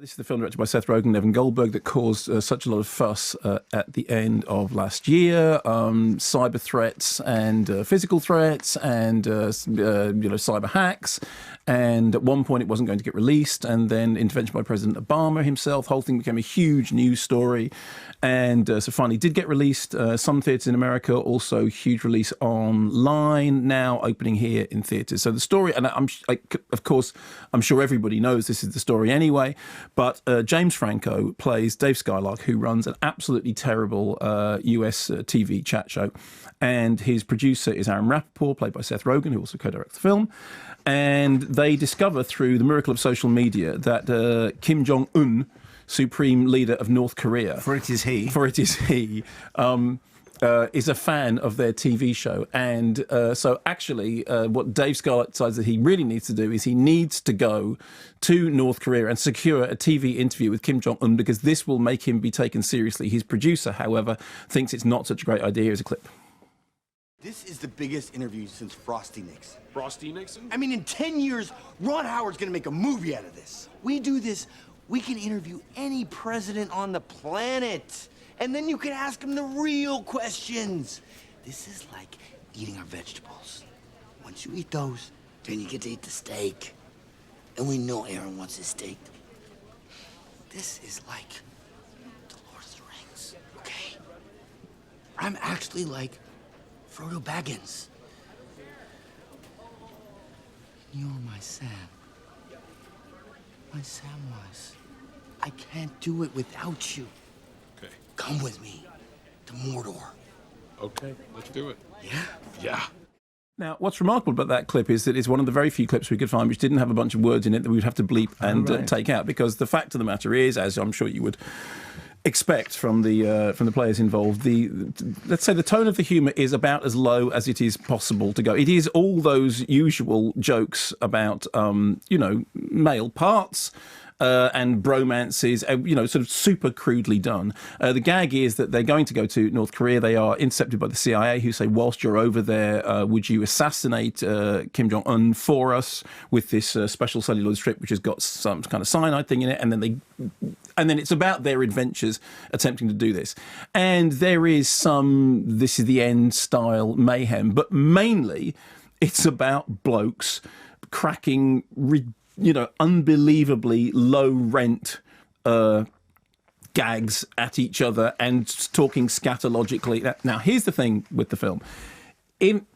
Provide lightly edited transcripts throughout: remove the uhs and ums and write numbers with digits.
This is the film directed by Seth Rogen and Evan Goldberg that caused such a lot of fuss at the end of last year. Cyber threats and physical threats and cyber hacks. And at one point it wasn't going to get released, and then intervention by President Obama himself. Whole thing became a huge news story, and so finally did get released. Some theatres in America, also huge release online, now opening here in theatres. So the story, and of course, I'm sure everybody knows this is the story anyway, but James Franco plays Dave Skylark, who runs an absolutely terrible US TV chat show, and his producer is Aaron Rapoport, played by Seth Rogen, who also co-directs the film. And they discover through the miracle of social media that Kim Jong-un, supreme leader of North Korea, for it is he, is a fan of their TV show. And so actually what Dave Scarlett decides that he really needs to do is he needs to go to North Korea and secure a TV interview with Kim Jong-un, because this will make him be taken seriously. His producer, however, thinks it's not such a great idea. Here's a clip. This is the biggest interview since Frosty Nixon. Frosty Nixon? I mean, in 10 years, Ron Howard's gonna make a movie out of this. We do this, we can interview any president on the planet. And then you can ask him the real questions. This is like eating our vegetables. Once you eat those, then you get to eat the steak. And we know Aaron wants his steak. This is like the Lord of the Rings, okay? I'm actually like Frodo Baggins. You're my Sam. My Samwise. I can't do it without you. Okay. Come with me to Mordor. Okay, let's do it. Yeah? Yeah. Now, what's remarkable about that clip is that it's one of the very few clips we could find which didn't have a bunch of words in it that we would have to bleep and take out, because the fact of the matter is, as I'm sure you would expect from the players involved, let's say the tone of the humour is about as low as it is possible to go. It is all those usual jokes about male parts and bromances, sort of super crudely done. The gag is that they're going to go to North Korea. They are intercepted by the CIA, who say, whilst you're over there, would you assassinate Kim Jong-un for us with this special celluloid strip which has got some kind of cyanide thing in it, and then it's about their adventures attempting to do this. And there is some this is the end style mayhem, but mainly it's about blokes cracking unbelievably low rent gags at each other and talking scatologically. Now, here's the thing with the film. In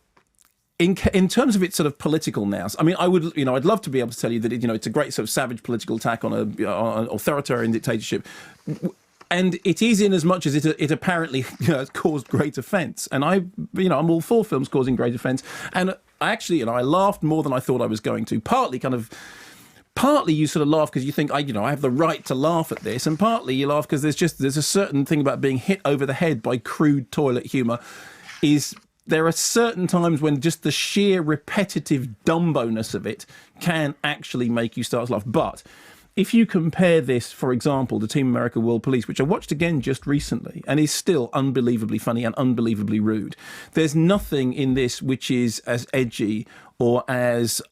terms of its sort of political nous, I mean, I'd love to be able to tell you that it's a great sort of savage political attack on an authoritarian dictatorship, and it is, in as much as it apparently has caused great offence. And I'm all for films causing great offence, and I laughed more than I thought I was going to. Partly you sort of laugh because you think, I have the right to laugh at this, and partly you laugh because there's a certain thing about being hit over the head by crude toilet humour. There are certain times when just the sheer repetitive dumboness of it can actually make you start to laugh. But if you compare this, for example, to Team America World Police, which I watched again just recently and is still unbelievably funny and unbelievably rude, there's nothing in this which is as edgy or as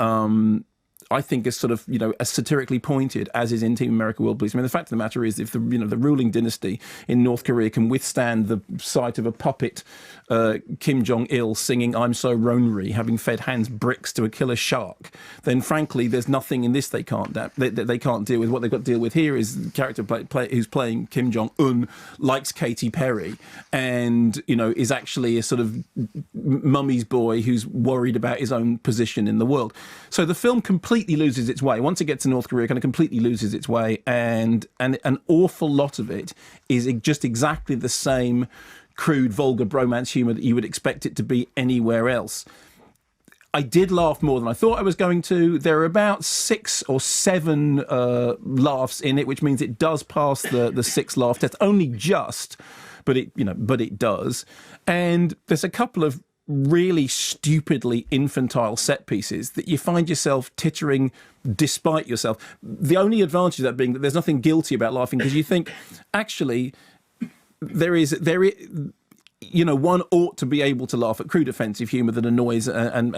I think is sort of, as satirically pointed as is in Team America World Police. I mean, the fact of the matter is, if the ruling dynasty in North Korea can withstand the sight of a puppet, Kim Jong-il singing "I'm so Ronry," having fed Hans bricks to a killer shark, then frankly, there's nothing in this they can't deal with. What they've got to deal with here is the character who's playing Kim Jong-un likes Katy Perry and, is actually a sort of mummy's boy who's worried about his own position in the world. So the film completely loses its way. Once it gets to North Korea, it kind of completely loses its way, and an awful lot of it is just exactly the same crude, vulgar bromance humour that you would expect it to be anywhere else. I did laugh more than I thought I was going to. There are about 6 or 7 laughs in it, which means it does pass the 6 laugh test. Only just, but it does. And there's a couple of really stupidly infantile set pieces that you find yourself tittering despite yourself. The only advantage of that being that there's nothing guilty about laughing, because you think, actually, one ought to be able to laugh at crude offensive humour that annoys and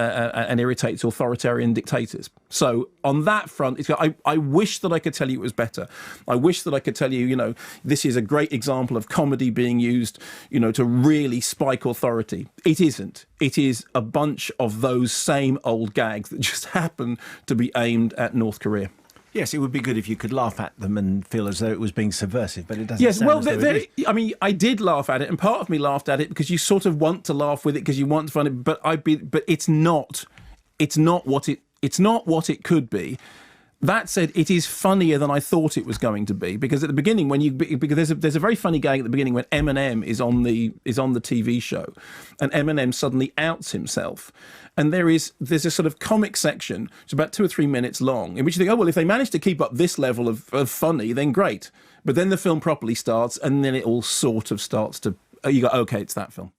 irritates authoritarian dictators. So on that front, I wish that I could tell you it was better. I wish that I could tell you, this is a great example of comedy being used, to really spike authority. It isn't. It is a bunch of those same old gags that just happen to be aimed at North Korea. Yes, it would be good if you could laugh at them and feel as though it was being subversive, but it doesn't. Yes, sound well, as though it is. I mean, I did laugh at it, and part of me laughed at it because you sort of want to laugh with it because you want to find it. But it's not what it could be. That said, it is funnier than I thought it was going to be, because at the beginning, because there's a very funny gag at the beginning when Eminem is on the TV show, and Eminem suddenly outs himself, and there's a sort of comic section, it's about 2 or 3 minutes long, in which you think, oh well, if they manage to keep up this level of funny, then great. But then the film properly starts, and then it all sort of starts to, you go, okay, it's that film.